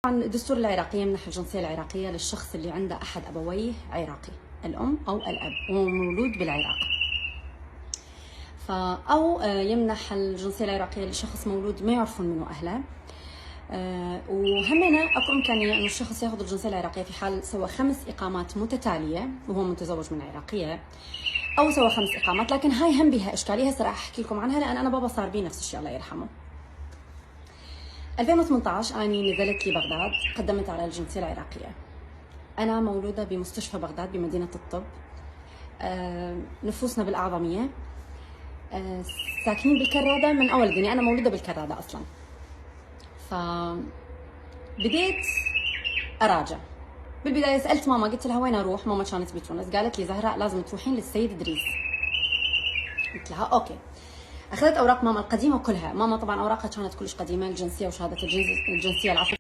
طبعا الدستور العراقي يمنح الجنسية العراقية للشخص اللي عنده أحد أبويه عراقي، الأم أو الأب، ومولود بالعراق. أو يمنح الجنسية العراقية لشخص مولود ما يعرفون منه أهله. وهمنا أكو إمكانية إنه الشخص ياخذ الجنسية العراقية في حال سوى 5 إقامات متتالية وهو متزوج من عراقية، أو سوى 5 إقامات. لكن هاي هم بها إشكالية، هسه راح أحكي لكم عنها لأن أنا بابا صار بي نفس الشيء الله يرحمه. 2018 أني نزلت لبغداد، قدمت على الجنسية العراقية. أنا مولودة بمستشفى بغداد بمدينة الطب، نفوسنا بالأعظمية، ساكنين بالكرادة من أول الدنيا. أنا مولودة بالكرادة أصلا. بديت أراجع. بالبداية سألت ماما، قلت لها وين أروح؟ ماما كانت بتونس. قالت لي زهراء لازم تروحين للسيد إدريس. قلت لها أوكي. أخذت أوراق ماما القديمة كلها. ماما طبعا أوراقها كانت كلش قديمة، الجنسية وشهادة الجنسية، العفو.